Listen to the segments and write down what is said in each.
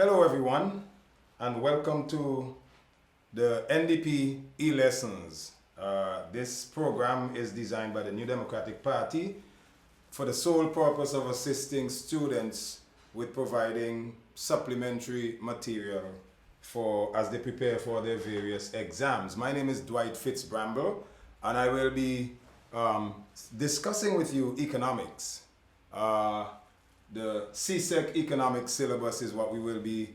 Hello everyone, and welcome to the NDP E-Lessons. This program is designed by the New Democratic Party for the sole purpose of assisting students with providing supplementary material as they prepare for their various exams. My name is Dwight Bramble, and I will be discussing with you economics. The CSEC economics syllabus is what we will be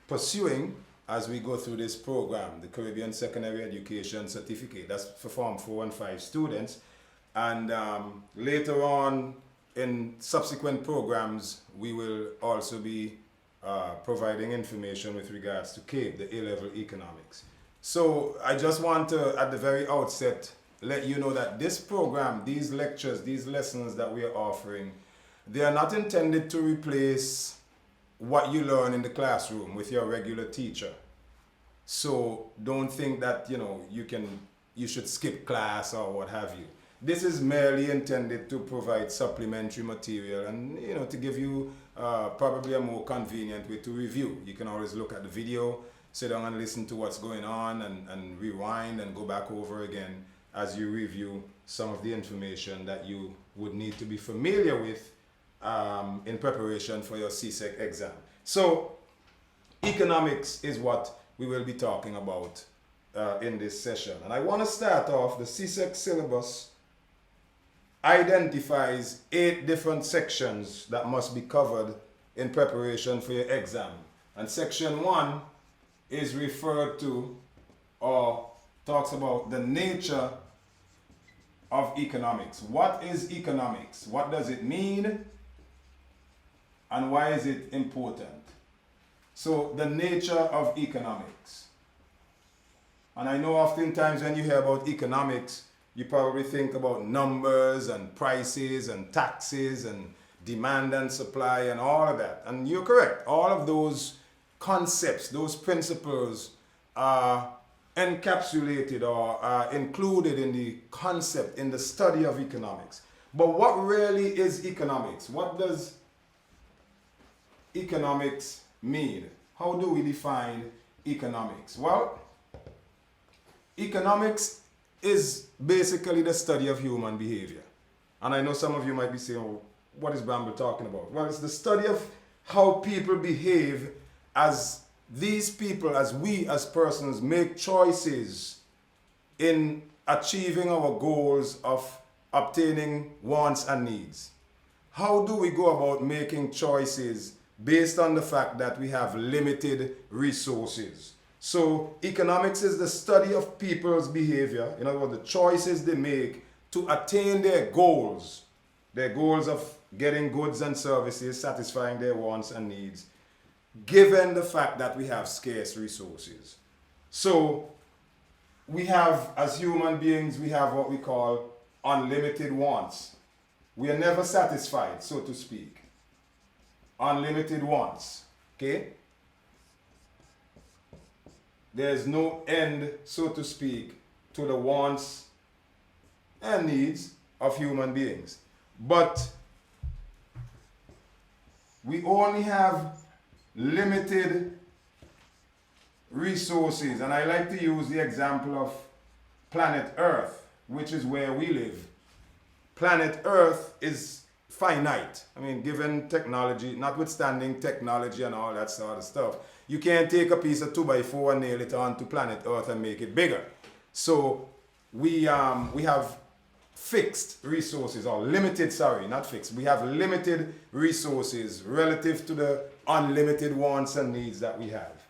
pursuing as we go through this program, the Caribbean Secondary Education Certificate. That's for Form 4 and 5 students. And later on in subsequent programs, we will also be providing information with regards to CAPE, the A-level economics. So I just want to, at the very outset, let you know that this program, these lectures, these lessons that we are offering, they are not intended to replace what you learn in the classroom with your regular teacher. So don't think that you should skip class or what have you. This is merely intended to provide supplementary material and to give you probably a more convenient way to review. You can always look at the video, sit down and listen to what's going on and rewind and go back over again as you review some of the information that you would need to be familiar with in preparation for your CSEC exam. So economics is what we will be talking about in this session. And I want to start off, the CSEC syllabus identifies 8 different sections that must be covered in preparation for your exam. And section 1 is referred to or talks about the nature of economics. What is economics? What does it mean? And why is it important? So the nature of economics. And I know oftentimes when you hear about economics, you probably think about numbers and prices and taxes and demand and supply and all of that. And you're correct. All of those concepts, those principles are encapsulated or are included in the concept, in the study of economics. But what really is economics? What does economics mean? How do we define economics? Well, economics is basically the study of human behavior. And I know some of you might be saying, oh, what is Bramble talking about? Well, it's the study of how people behave as these people, as we as persons make choices in achieving our goals of obtaining wants and needs. How do we go about making choices based on the fact that we have limited resources? So economics is the study of people's behavior, in other words, the choices they make to attain their goals of getting goods and services, satisfying their wants and needs, given the fact that we have scarce resources. So we have, as human beings, we have what we call unlimited wants. We are never satisfied, so to speak. Unlimited wants, okay? There's no end, so to speak, to the wants and needs of human beings. But we only have limited resources. And I like to use the example of planet Earth, which is where we live. Planet Earth is finite. I mean, given technology, notwithstanding technology and all that sort of stuff, you can't take a piece of 2x4 and nail it onto planet Earth and make it bigger. So we have fixed resources, or limited, sorry, not fixed. We have limited resources relative to the unlimited wants and needs that we have.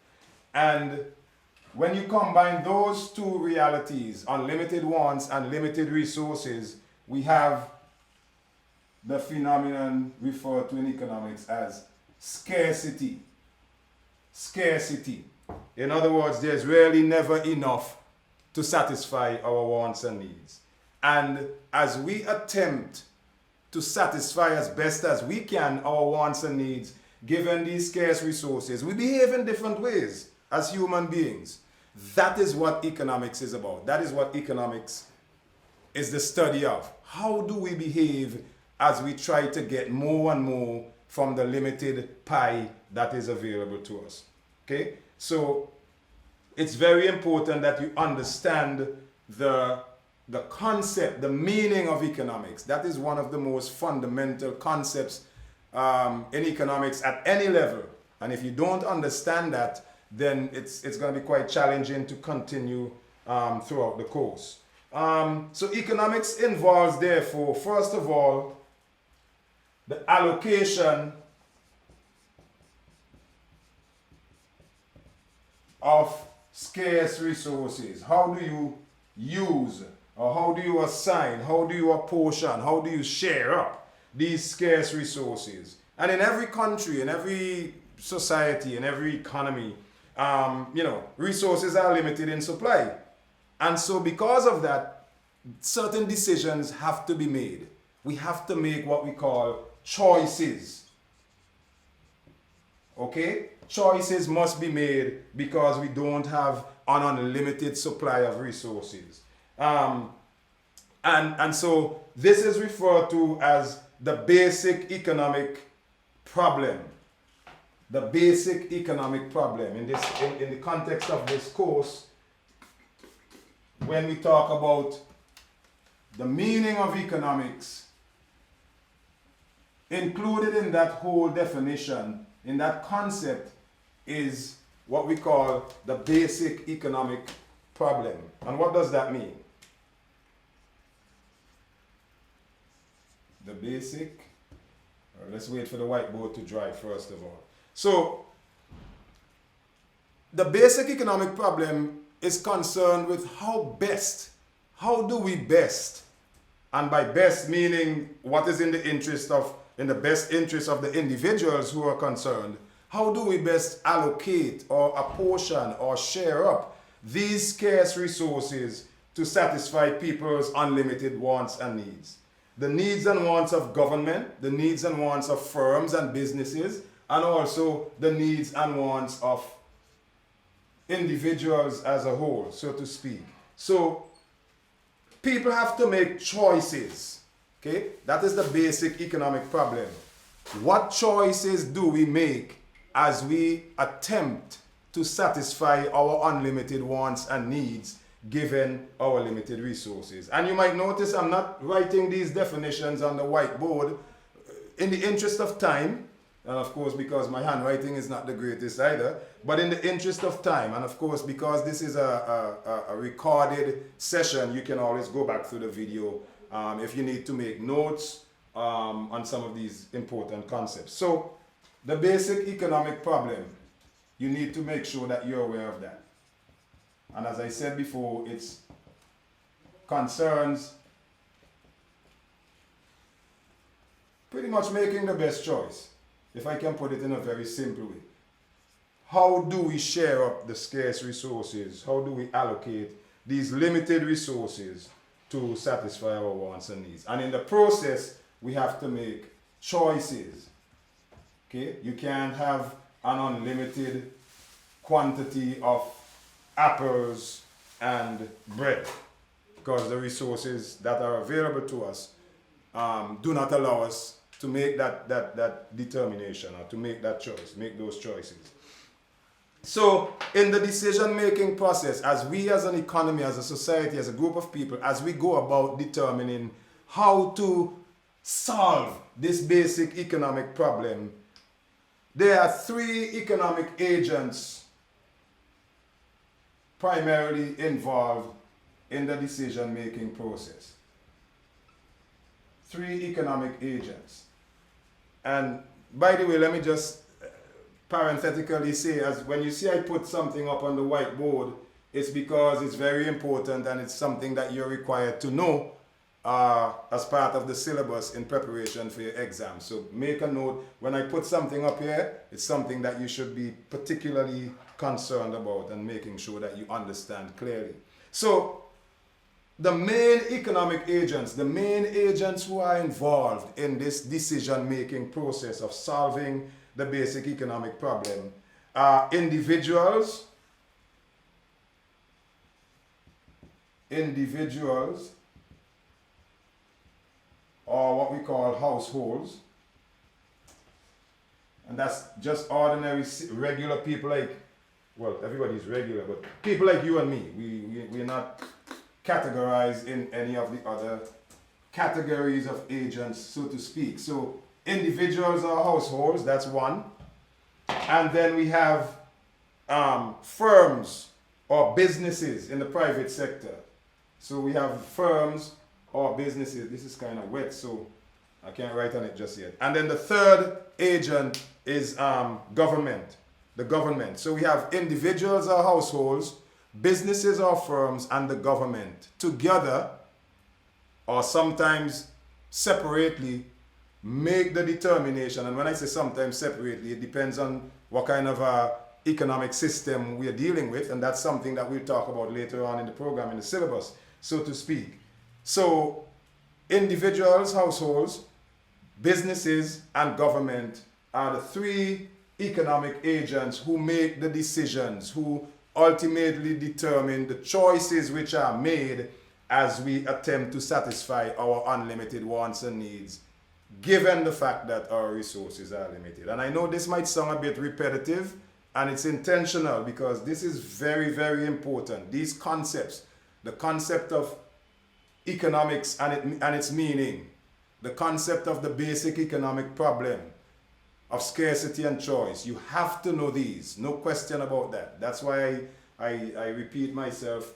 And when you combine those two realities, unlimited wants and limited resources, we have the phenomenon referred to in economics as scarcity. Scarcity. In other words, there's really never enough to satisfy our wants and needs. And as we attempt to satisfy as best as we can our wants and needs, given these scarce resources, we behave in different ways as human beings. That is what economics is about. That is what economics is the study of. How do we behave as we try to get more and more from the limited pie that is available to us. Okay? So it's very important that you understand the concept, the meaning of economics. That is one of the most fundamental concepts in economics at any level. And if you don't understand that, then it's going to be quite challenging to continue throughout the course. So economics involves, therefore, first of all, the allocation of scarce resources. How do you use, or how do you assign, how do you apportion, how do you share up these scarce resources? And in every country, in every society, in every economy, resources are limited in supply. And so because of that, certain decisions have to be made. We have to make what we call choices. Okay? Choices must be made because we don't have an unlimited supply of resources. And so this is referred to as the basic economic problem. The basic economic problem. In the context of this course, when we talk about the meaning of economics, included in that whole definition, in that concept, is what we call the basic economic problem. And what does that mean? The basic, let's wait for the whiteboard to dry first of all. So, the basic economic problem is concerned with how do we best, and by best meaning what is in the best interest of the individuals who are concerned, how do we best allocate or apportion or share up these scarce resources to satisfy people's unlimited wants and needs? The needs and wants of government, the needs and wants of firms and businesses, and also the needs and wants of individuals as a whole, so to speak. So people have to make choices. Okay? That is the basic economic problem. What choices do we make as we attempt to satisfy our unlimited wants and needs given our limited resources? And you might notice I'm not writing these definitions on the whiteboard in the interest of time, and of course because my handwriting is not the greatest either, but in the interest of time, and of course because this is a recorded session, you can always go back through the video if you need to make notes on some of these important concepts. So the basic economic problem, you need to make sure that you're aware of that. And as I said before, it's concerns pretty much making the best choice, if I can put it in a very simple way. How do we share up the scarce resources? How do we allocate these limited resources to satisfy our wants and needs? And in the process, we have to make choices. Okay? You can't have an unlimited quantity of apples and bread, because the resources that are available to us do not allow us to make that determination or to make that choice, make those choices. So in the decision-making process, as we as an economy, as a society, as a group of people, as we go about determining how to solve this basic economic problem, there are three economic agents primarily involved in the decision-making process. Three economic agents. And by the way, let me just parenthetically say, as when you see I put something up on the whiteboard, it's because it's very important and it's something that you're required to know as part of the syllabus in preparation for your exam. So make a note, when I put something up here, it's something that you should be particularly concerned about and making sure that you understand clearly. So the main economic agents, the main agents who are involved in this decision-making process of solving the basic economic problem are individuals, or what we call households, And that's just ordinary, regular people like, well, everybody's regular, but people like you and me. We're not categorized in any of the other categories of agents, so to speak. So individuals or households, that's one. And then we have firms or businesses in the private sector. So we have firms or businesses. This is kind of wet, so I can't write on it just yet. And then the third agent is government, the government. So we have individuals or households, businesses or firms, and the government together, or sometimes separately, make the determination. And when I say sometimes separately, it depends on what kind of economic system we are dealing with, and that's something that we'll talk about later on in the program, in the syllabus, so to speak. So individuals, households, businesses, and government are the three economic agents who make the decisions, who ultimately determine the choices which are made as we attempt to satisfy our unlimited wants and needs, given the fact that our resources are limited. And I know this might sound a bit repetitive, and it's intentional because this is very, very important. These concepts, the concept of economics and its meaning, the concept of the basic economic problem of scarcity and choice, you have to know these, no question about that. That's why I repeat myself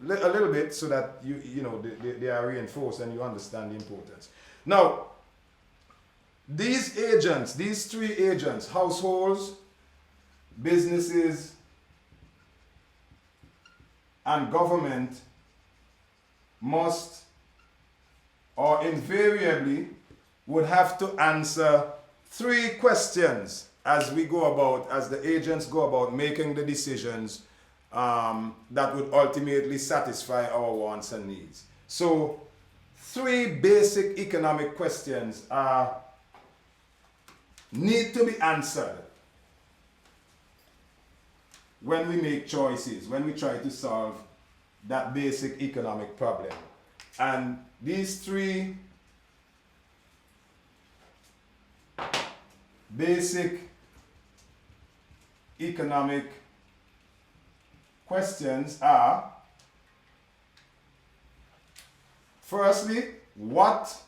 a little bit so that you know they are reinforced and you understand the importance. Now, these agents, these three agents, households, businesses, and government, must or invariably would have to answer three questions as we go about, as the agents go about making the decisions that would ultimately satisfy our wants and needs. So, three basic economic questions need to be answered when we make choices, when we try to solve that basic economic problem. And these three basic economic questions are, firstly, what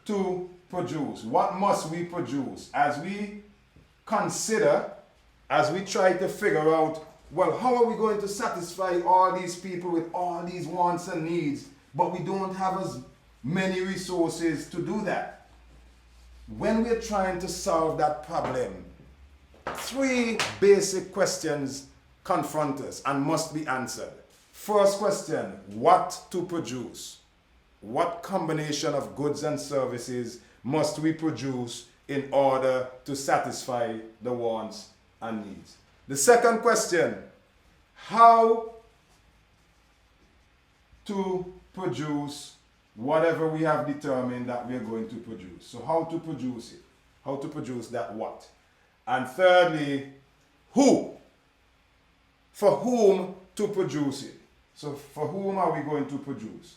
to produce? What must we produce? As we consider, as we try to figure out, well, how are we going to satisfy all these people with all these wants and needs, but we don't have as many resources to do that? When we're trying to solve that problem, three basic questions confront us and must be answered. First question, what to produce? What combination of goods and services must we produce in order to satisfy the wants and needs? The second question, how to produce whatever we have determined that we are going to produce. So how to produce it? How to produce that what? And thirdly, who? For whom to produce it? So for whom are we going to produce?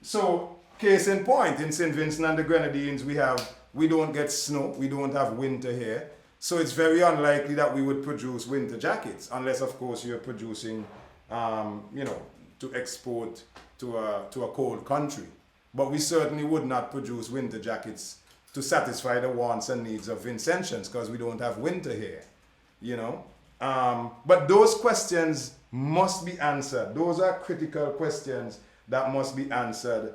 So, case in point, in St. Vincent and the Grenadines, we don't get snow, we don't have winter here. So it's very unlikely that we would produce winter jackets, unless of course you're producing, to export to a cold country. But we certainly would not produce winter jackets to satisfy the wants and needs of Vincentians, because we don't have winter here, But those questions must be answered. Those are critical questions that must be answered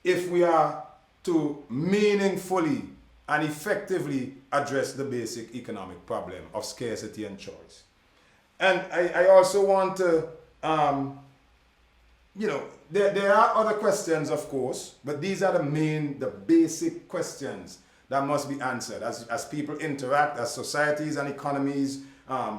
if we are to meaningfully and effectively address the basic economic problem of scarcity and choice. And I also want to, there are other questions, of course, but these are the basic questions that must be answered as people interact, as societies and economies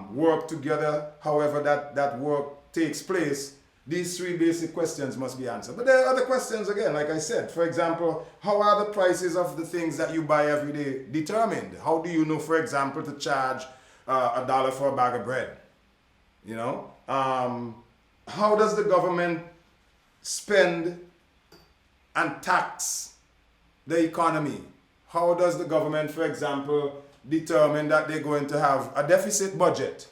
work together, however that work takes place. These three basic questions must be answered. But there are other questions again, like I said. For example, how are the prices of the things that you buy every day determined? How do you know, for example, to charge $1 for a bag of bread? How does the government spend and tax the economy? How does the government, for example, determine that they're going to have a deficit budget?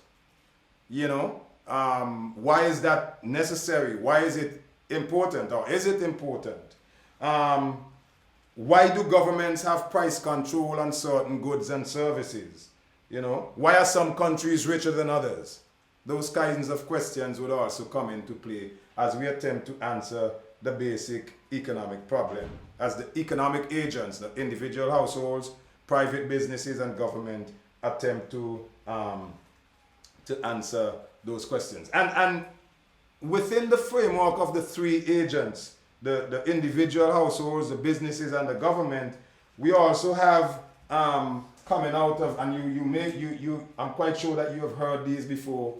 You know, why is that necessary? Why is it important, or is it important? Why do governments have price control on certain goods and services? You know, why are some countries richer than others? Those kinds of questions would also come into play as we attempt to answer the basic economic problem. As the economic agents, the individual households, private businesses, and government attempt to answer those questions. And within the framework of the three agents, the individual households, the businesses, and the government, we also have coming out of, and I'm quite sure that you have heard these before,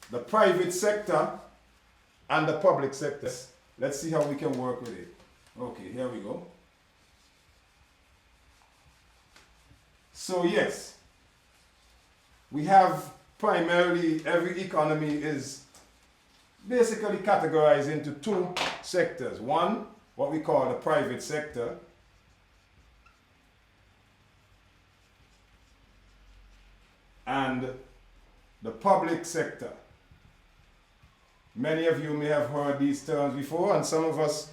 the private sector and the public sector. Let's see how we can work with it. Okay, here we go. So yes, we have primarily, every economy is basically categorized into two sectors. One, what we call the private sector, and the public sector. Many of you may have heard these terms before, and some of us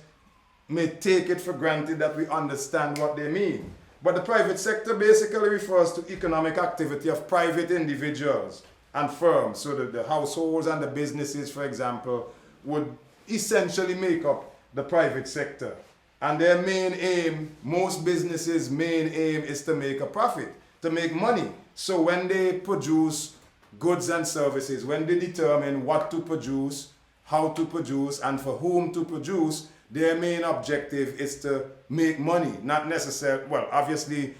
may take it for granted that we understand what they mean. But the private sector basically refers to economic activity of private individuals and firms. So that the households and the businesses, for example, would essentially make up the private sector. And their main aim, most businesses' main aim, is to make a profit, to make money. So when they produce goods and services, when they determine what to produce, how to produce, and for whom to produce, their main objective is to make money, not necessarily, well, obviously,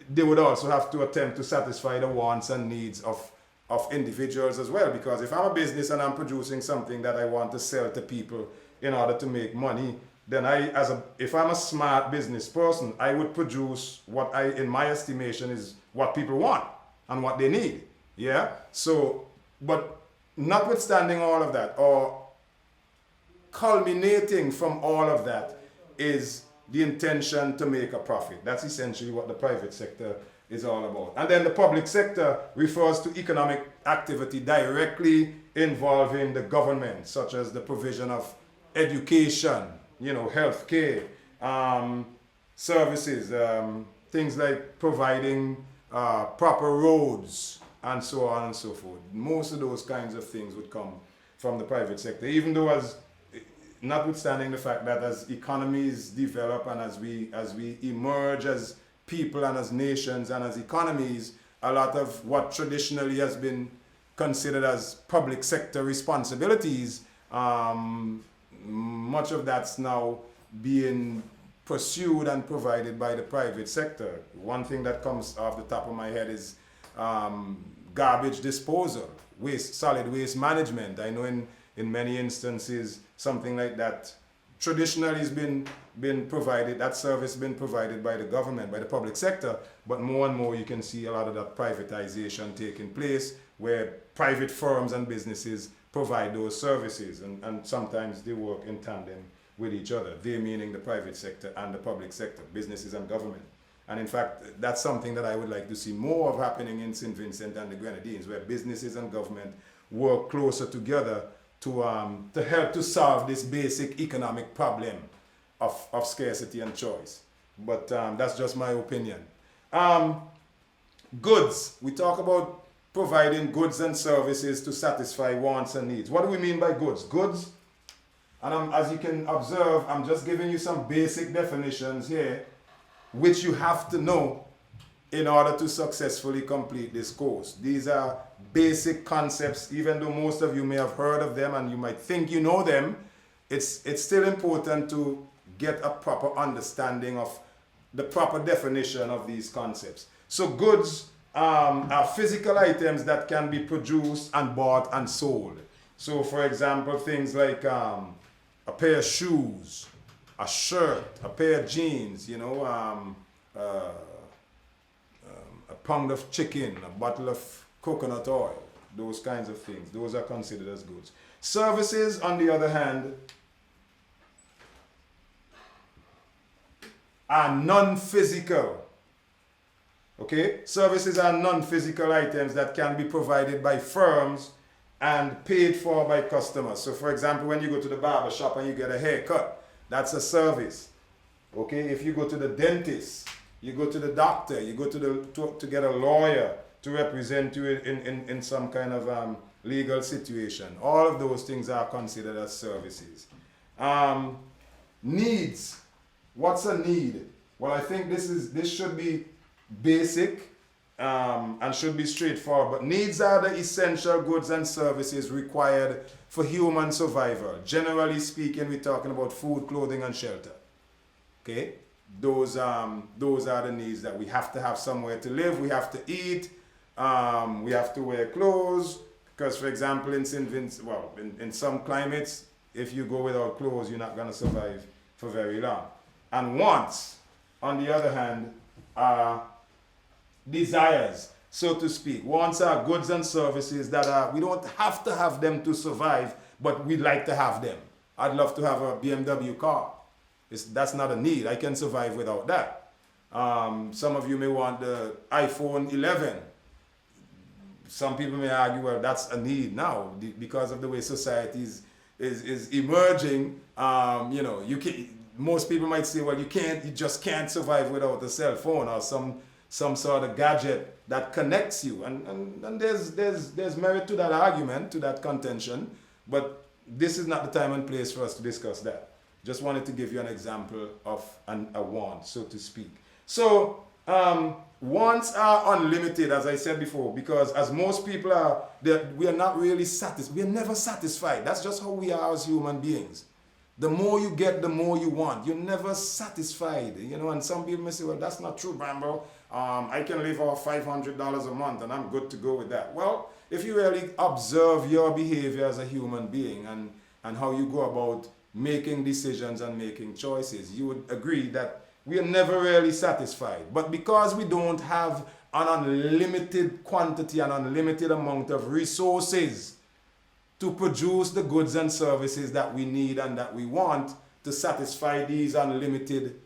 they would also have to attempt to satisfy the wants and needs of individuals as well, because if I'm a business and I'm producing something that I want to sell to people in order to make money, then if I'm a smart business person, I would produce what in my estimation, is what people want and what they need. Yeah? So, but notwithstanding all of that, or culminating from all of that, is the intention to make a profit. That's essentially what the private sector is all about. And then the public sector refers to economic activity directly involving the government, such as the provision of education, healthcare, services, things like providing proper roads, and so on and so forth. Most of those kinds of things would come from the private sector, even though notwithstanding the fact that as economies develop and as we emerge as people and as nations and as economies, a lot of what traditionally has been considered as public sector responsibilities, much of that's now being pursued and provided by the private sector. One thing that comes off the top of my head is garbage disposal, solid waste management. I know in many instances something like that traditionally has been provided, that service been provided by the government, by the public sector, but more and more you can see a lot of that privatization taking place, where private firms and businesses provide those services, and sometimes they work in tandem with each other. They meaning the private sector and the public sector, businesses and government. And in fact, that's something that I would like to see more of happening in St. Vincent and the Grenadines, where businesses and government work closer together to help to solve this basic economic problem of scarcity and choice. But that's just my opinion. Goods. We talk about providing goods and services to satisfy wants and needs. What do we mean by goods? Goods, and as you can observe, I'm just giving you some basic definitions here, which you have to know in order to successfully complete this course. These are basic concepts. Even though most of you may have heard of them and you might think you know them, it's still important to get a proper understanding of the proper definition of these concepts. So goods are physical items that can be produced and bought and sold. So for example, things like a pair of shoes, a shirt, a pair of jeans, a pound of chicken, a bottle of coconut oil, those kinds of things. Those are considered as goods. Services, on the other hand, are non-physical. Okay? Services are non-physical items that can be provided by firms and paid for by customers. So for example, when you go to the barber shop and you get a haircut, that's a service. Okay? If you go to the dentist, you go to the doctor, you go to get a lawyer to represent you in some kind of legal situation. All of those things are considered as services. Needs. What's a need? Well, I think this should be basic and should be straightforward. But needs are the essential goods and services required for human survival. Generally speaking, we're talking about food, clothing, and shelter. Okay? Those are the needs that we have to have somewhere to live. We have to eat. We have to wear clothes. Because, for example, in some climates, if you go without clothes, you're not going to survive for very long. And wants, on the other hand, are desires, so to speak. Wants are goods and services that we don't have to have them to survive, but we'd like to have them. I'd love to have a BMW car. That's not a need. I can survive without that. Some of you may want the iPhone 11. Some people may argue, well, that's a need now because of the way society is emerging. Most people might say, well, you just can't survive without a cell phone or some sort of gadget that connects you. And there's merit to that argument, to that contention, but this is not the time and place for us to discuss that. Just wanted to give you an example of a want, so to speak. So, wants are unlimited, as I said before, because as most people are, we are not really satisfied. We are never satisfied. That's just how we are as human beings. The more you get, the more you want. You're never satisfied. And some people may say, well, that's not true, Bramble. I can live off $500 a month and I'm good to go with that. Well, if you really observe your behavior as a human being and how you go about making decisions and making choices, you would agree that we are never really satisfied. But because we don't have an unlimited quantity, an unlimited amount of resources to produce the goods and services that we need and that we want to satisfy these unlimited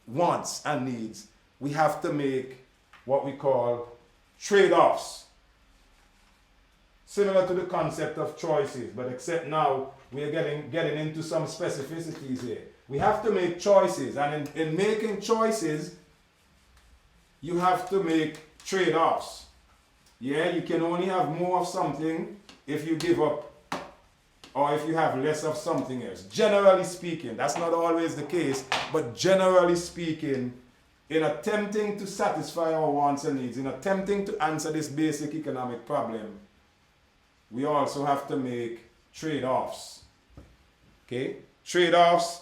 wants and needs, we have to make what we call trade-offs. Similar to the concept of choices, but except now we are getting into some specificities here. We have to make choices, and in making choices, you have to make trade-offs. Yeah, you can only have more of something if you give up or if you have less of something else. Generally speaking, that's not always the case, but generally speaking, in attempting to satisfy our wants and needs, in attempting to answer this basic economic problem, we also have to make trade-offs. Okay? Trade-offs,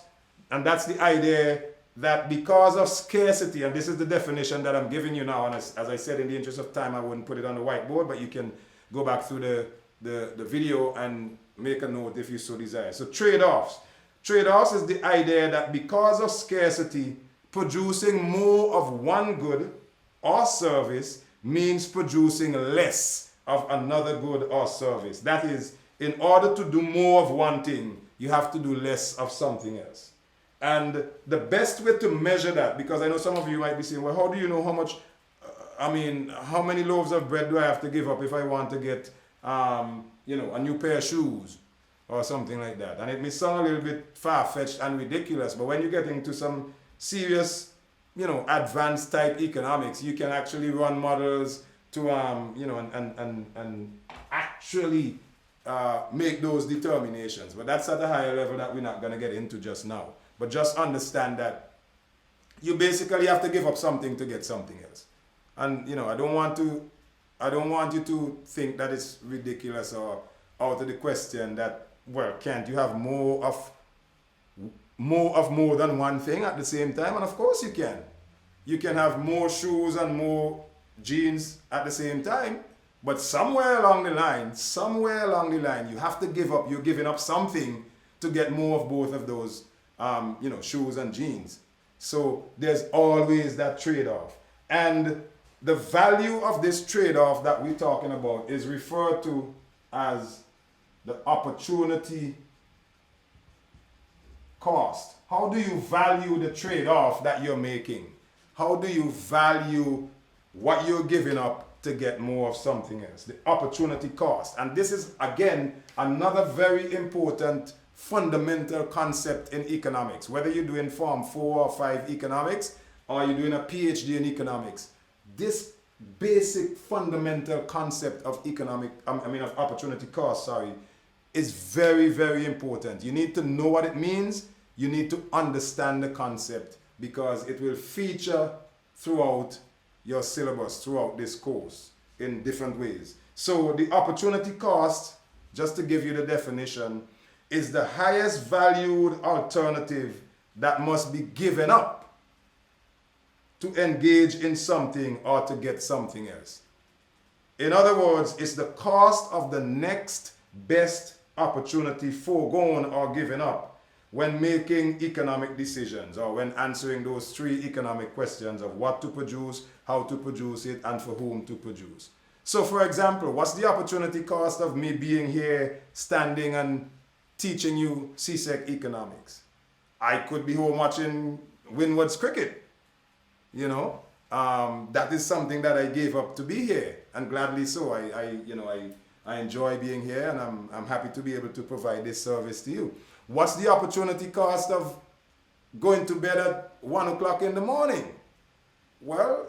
and that's the idea that because of scarcity, and this is the definition that I'm giving you now, and as I said, in the interest of time, I wouldn't put it on the whiteboard, but you can go back through the video and make a note if you so desire. So trade-offs. Trade-offs is the idea that because of scarcity, producing more of one good or service means producing less of another good or service. That is, in order to do more of one thing, you have to do less of something else. And the best way to measure that, because I know some of you might be saying, well, how do you know how much, how many loaves of bread do I have to give up if I want to get, a new pair of shoes or something like that? And it may sound a little bit far-fetched and ridiculous, but when you get into some serious, advanced type economics, you can actually run models to, and actually make those determinations. But that's at a higher level that we're not going to get into just now. But just understand that you basically have to give up something to get something else. And I don't want you to think that it's ridiculous or out of the question that, well, can't you have more of more than one thing at the same time? And of course you can. You can have more shoes and more jeans at the same time. But somewhere along the line, you have to give up. You're giving up something to get more of both of those shoes and jeans. So there's always that trade-off. And the value of this trade-off that we're talking about is referred to as the opportunity cost. How do you value the trade-off that you're making? How do you value what you're giving up to get more of something else? The opportunity cost. And this is, again, another very important fundamental concept in economics. Whether you're doing Form 4 or 5 economics, or you're doing a PhD in economics, this basic fundamental concept of of opportunity cost, is very, very important. You need to know what it means. You need to understand the concept because it will feature throughout your syllabus, throughout this course in different ways. So the opportunity cost, just to give you the definition, is the highest valued alternative that must be given up to engage in something or to get something else. In other words, it's the cost of the next best opportunity foregone or given up when making economic decisions or when answering those 3 economic questions of what to produce, how to produce it, and for whom to produce. So for example, what's the opportunity cost of me being here, standing and teaching you CSEC economics? I could be home watching Windward's cricket. That is something that I gave up to be here, and gladly so. I enjoy being here, and I'm happy to be able to provide this service to you. What's the opportunity cost of going to bed at 1 o'clock in the morning? Well,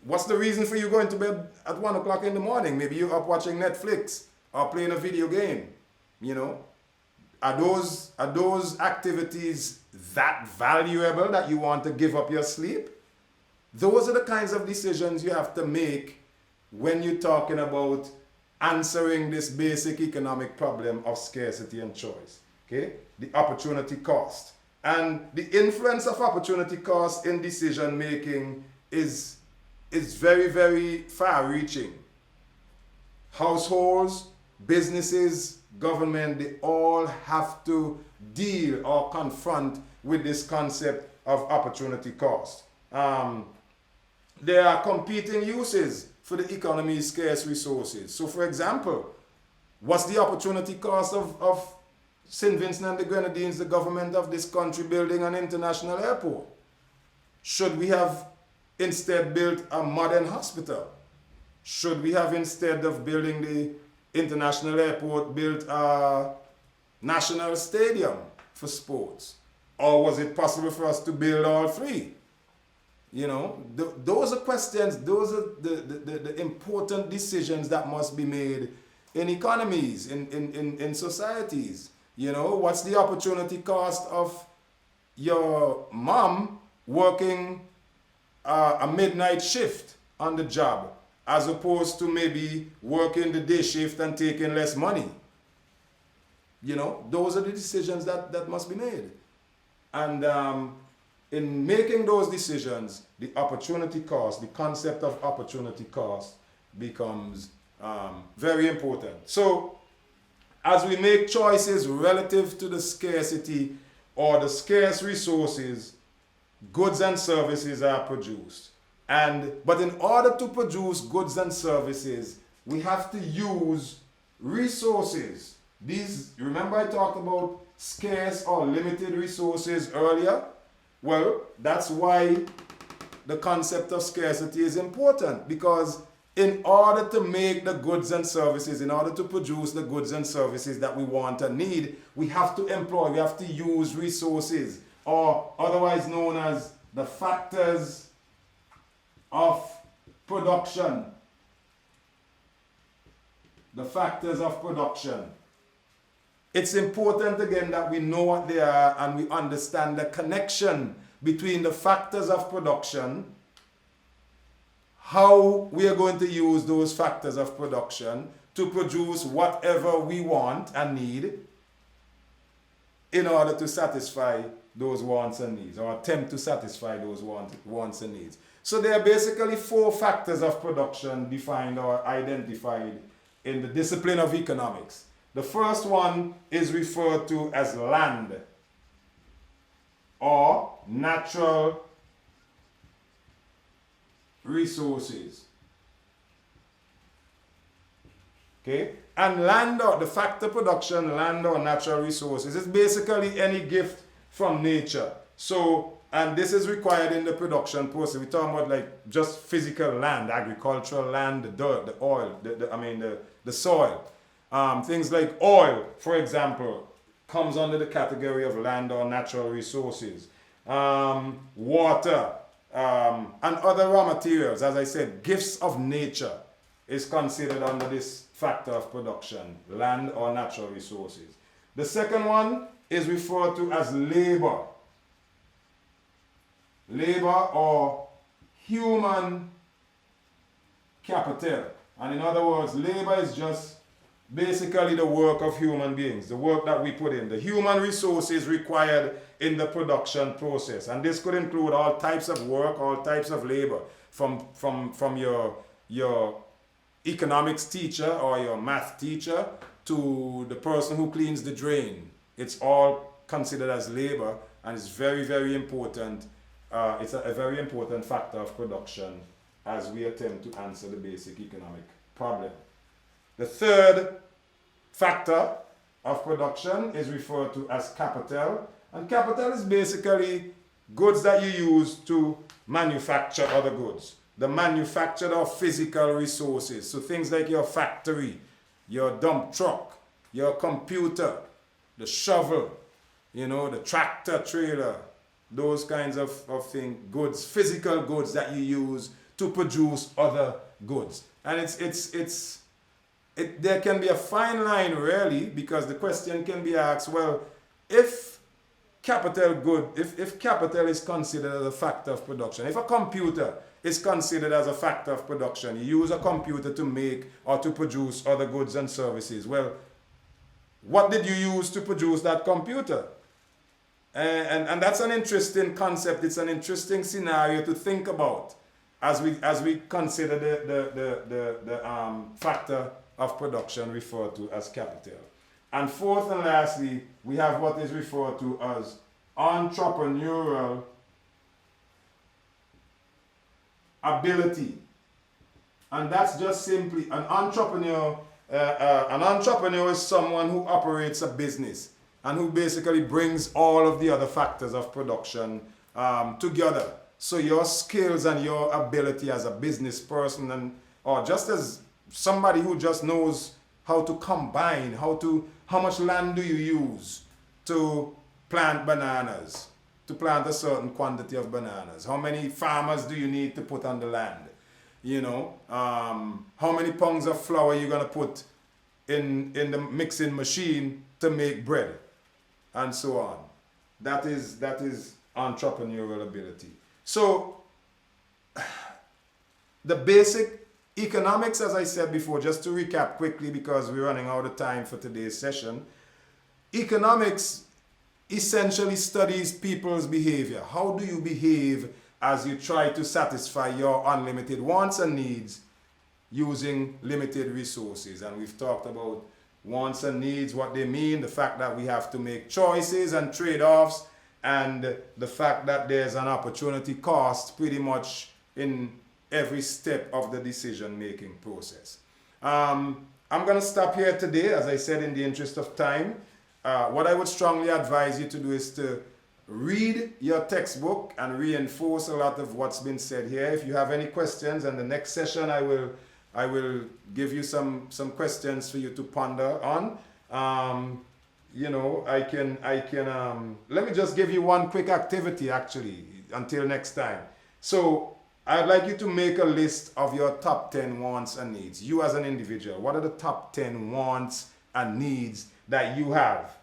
what's the reason for you going to bed at 1 o'clock in the morning? Maybe you're up watching Netflix or playing a video game. Are those activities that valuable that you want to give up your sleep? Those are the kinds of decisions you have to make when you're talking about answering this basic economic problem of scarcity and choice. Okay? The opportunity cost. And the influence of opportunity cost in decision making is very, very far reaching. Households, businesses, government, they all have to deal or confront with this concept of opportunity cost. There are competing uses for the economy's scarce resources. So for example, what's the opportunity cost of St. Vincent and the Grenadines, the government of this country, building an international airport? Should we have instead built a modern hospital? Should we have, instead of building the international airport, built a national stadium for sports? Or was it possible for us to build all 3? Those are questions, those are the important decisions that must be made in economies, in societies. What's the opportunity cost of your mom working a midnight shift on the job as opposed to maybe working the day shift and taking less money? Those are the decisions that must be made. And in making those decisions, the opportunity cost, the concept of opportunity cost becomes very important. So as we make choices relative to the scarcity or the scarce resources, goods and services are produced. But in order to produce goods and services, we have to use resources. Remember I talked about scarce or limited resources earlier? Well, that's why the concept of scarcity is important, because in order to make the goods and services, in order to produce the goods and services that we want and need, we have to use resources, or otherwise known as the factors of production. The factors of production. It's important again that we know what they are and we understand the connection between the factors of production, how we are going to use those factors of production to produce whatever we want and need in order to satisfy those wants and needs, or attempt to satisfy those wants and needs. So there are basically 4 factors of production defined or identified in the discipline of economics. The first one is referred to as land or natural resources. Okay? And land, or the factor production, land or natural resources, is basically any gift from nature. So, and this is required in the production process. We're talking about like just physical land, agricultural land, the dirt, the oil, the soil. Things like oil, for example, comes under the category of land or natural resources. Water, and other raw materials, as I said, gifts of nature is considered under this factor of production, land or natural resources. The second one is referred to as labor. Labor or human capital. And in other words, labor is just basically the work of human beings, the work that we put in, the human resources required in the production process. And this could include all types of work, all types of labor, from your economics teacher or your math teacher to the person who cleans the drain. It's all considered as labor, and it's very, very important. It's a very important factor of production as we attempt to answer the basic economic problem. The third factor of production is referred to as capital. And capital is basically goods that you use to manufacture other goods. The manufacture of physical resources. So things like your factory, your dump truck, your computer, the shovel, the tractor trailer, those kinds of things, goods, physical goods that you use to produce other goods. And there can be a fine line really, because the question can be asked, well, if capital is considered as a factor of production, if a computer is considered as a factor of production, you use a computer to make or to produce other goods and services, well, what did you use to produce that computer? And that's an interesting concept. It's an interesting scenario to think about as we consider the factor of production referred to as capital. And fourth and lastly, we have what is referred to as entrepreneurial ability. And that's just simply an entrepreneur. An entrepreneur is someone who operates a business and who basically brings all of the other factors of production together. So your skills and your ability as a business person, or just as somebody who just knows how to combine, how much land do you use to plant bananas, to plant a certain quantity of bananas? How many farmers do you need to put on the land? How many pounds of flour are you going to put in the mixing machine to make bread? And so on. That is entrepreneurial ability. So the basic economics, as I said before, just to recap quickly because we're running out of time for today's session, economics essentially studies people's behavior. How do you behave as you try to satisfy your unlimited wants and needs using limited resources? And we've talked about wants and needs, what they mean, the fact that we have to make choices and trade-offs, and the fact that there's an opportunity cost pretty much in every step of the decision-making process. I'm going to stop here today, as I said, in the interest of time. What I would strongly advise you to do is to read your textbook and reinforce a lot of what's been said here. If you have any questions, in the next session I will give you some questions for you to ponder on. Let me just give you one quick activity actually until next time. So I'd like you to make a list of your top 10 wants and needs. You as an individual, what are the top 10 wants and needs that you have?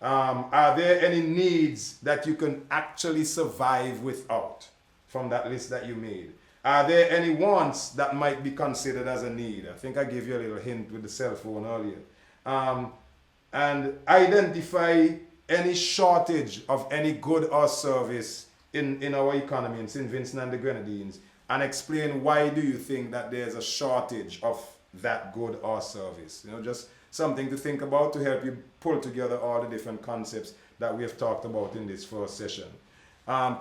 Are there any needs that you can actually survive without from that list that you made? Are there any wants that might be considered as a need? I think I gave you a little hint with the cell phone earlier. And identify any shortage of any good or service in our economy in St. Vincent and the Grenadines, and explain why do you think that there's a shortage of that good or service. Just something to think about to help you pull together all the different concepts that we have talked about in this first session.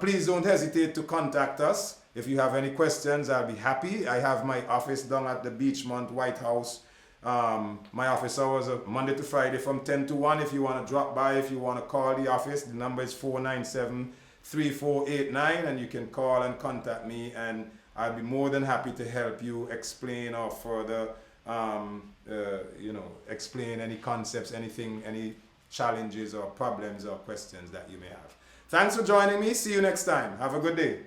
Please don't hesitate to contact us. If you have any questions, I'll be happy. I have my office down at the Beachmont White House My office hours are Monday to Friday from 10 to 1. If you want to drop by, if you want to call the office, the number is 497-3489, and you can call and contact me, and I'll be more than happy to help you explain or further, explain any concepts, anything, any challenges or problems or questions that you may have. Thanks for joining me. See you next time. Have a good day.